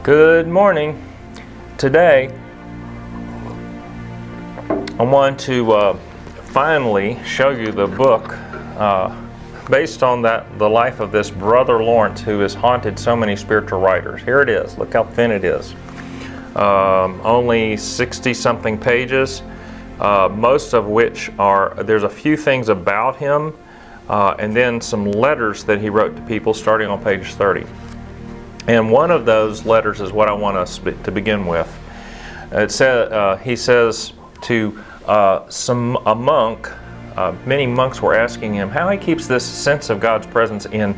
Good morning. Today, I want to finally show you the book based on the life of this Brother Lawrence, who has haunted so many spiritual writers. Here it is. Look how thin it is. Only 60-something pages, most of which there's a few things about him, and then some letters that he wrote to people starting on page 30. And one of those letters is what I want us to begin with. He says to a monk, many monks were asking him how he keeps this sense of God's presence in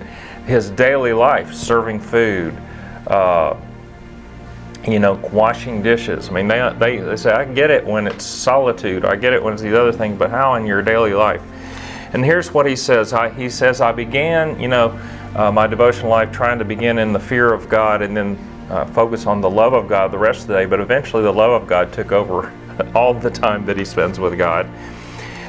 his daily life, serving food, washing dishes. I mean, they say, I get it when it's solitude, I get it when it's these other things, but how in your daily life? And here's what he says. He says, I began, my devotional life trying to begin in the fear of God and then focus on the love of God the rest of the day, but eventually the love of God took over all the time that he spends with God.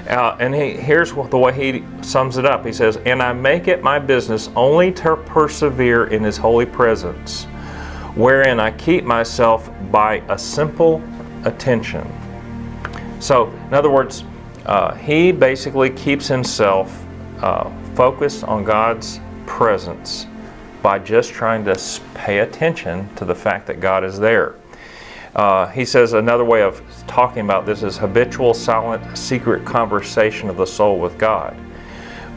And here's the way he sums it up. He says, and I make it my business only to persevere in his holy presence, wherein I keep myself by a simple attention. So, in other words, he basically keeps himself focused on God's presence by just trying to pay attention to the fact that God is there. He says another way of talking about this is habitual, silent, secret conversation of the soul with God.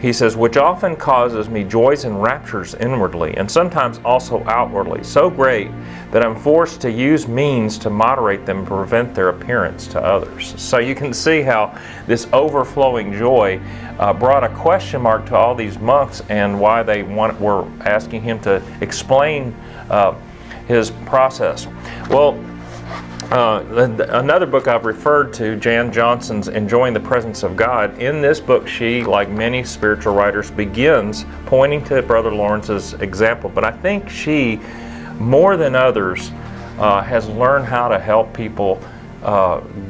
He says, which often causes me joys and raptures inwardly, and sometimes also outwardly, so great that I'm forced to use means to moderate them and prevent their appearance to others. So you can see how this overflowing joy brought a question mark to all these monks and why they were asking him to explain his process. Well, another book I've referred to, Jan Johnson's Enjoying the Presence of God. In this book, she, like many spiritual writers, begins pointing to Brother Lawrence's example. But I think she, more than others, has learned how to help people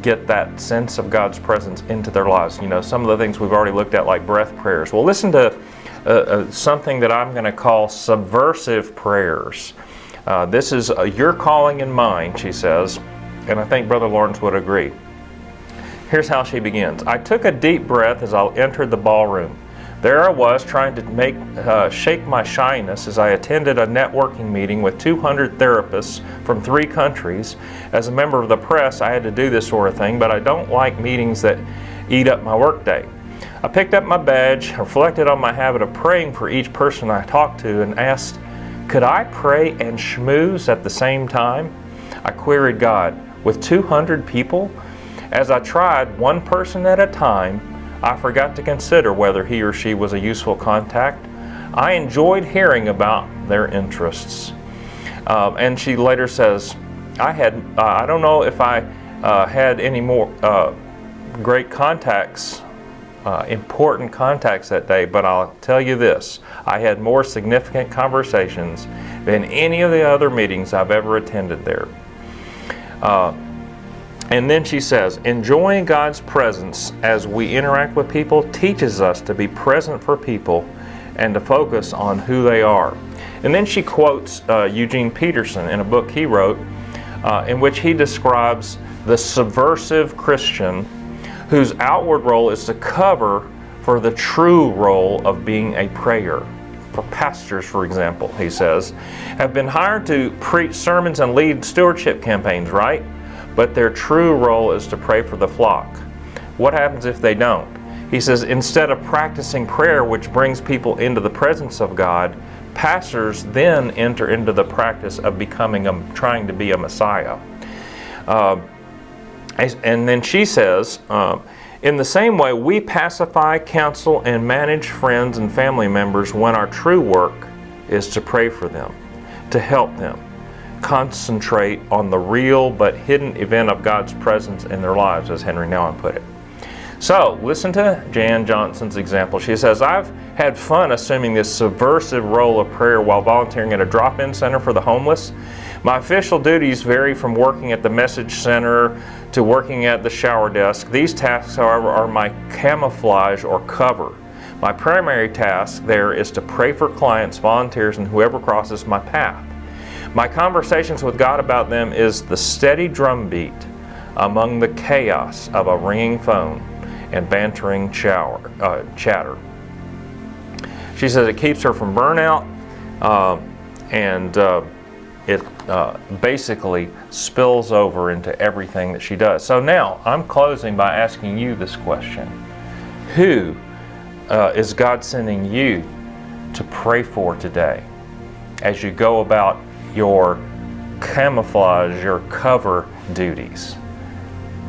get that sense of God's presence into their lives. Some of the things we've already looked at, like breath prayers. Well, listen to something that I'm going to call subversive prayers. This is your calling and mine, she says. And I think Brother Lawrence would agree. Here's how she begins. I took a deep breath as I entered the ballroom. There I was trying to shake my shyness as I attended a networking meeting with 200 therapists from 3 countries. As a member of the press, I had to do this sort of thing, but I don't like meetings that eat up my workday. I picked up my badge, reflected on my habit of praying for each person I talked to, and asked, could I pray and schmooze at the same time? I queried God, with 200 people? As I tried one person at a time, I forgot to consider whether he or she was a useful contact. I enjoyed hearing about their interests. And she later says, I don't know if I had any more great contacts, important contacts that day, but I'll tell you this, I had more significant conversations than any of the other meetings I've ever attended there. And then she says, enjoying God's presence as we interact with people teaches us to be present for people and to focus on who they are. And then she quotes Eugene Peterson in a book he wrote in which he describes the subversive Christian whose outward role is to cover for the true role of being a prayer. For pastors, for example, he says, have been hired to preach sermons and lead stewardship campaigns, right? But their true role is to pray for the flock. What happens if they don't? He says, instead of practicing prayer, which brings people into the presence of God, pastors then enter into the practice of trying to be a Messiah. And then she says, in the same way, we pacify, counsel, and manage friends and family members when our true work is to pray for them, to help them, concentrate on the real but hidden event of God's presence in their lives, as Henry Nouwen put it. So, listen to Jan Johnson's example. She says, I've had fun assuming this subversive role of prayer while volunteering at a drop-in center for the homeless. My official duties vary from working at the message center to working at the shower desk. These tasks, however, are my camouflage or cover. My primary task there is to pray for clients, volunteers, and whoever crosses my path. My conversations with God about them is the steady drumbeat among the chaos of a ringing phone and bantering chatter. She says it keeps her from burnout, and it basically spills over into everything that she does. So now I'm closing by asking you this question. Who is God sending you to pray for today as you go about your camouflage, your cover duties?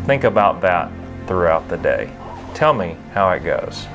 Think about that throughout the day. Tell me how it goes.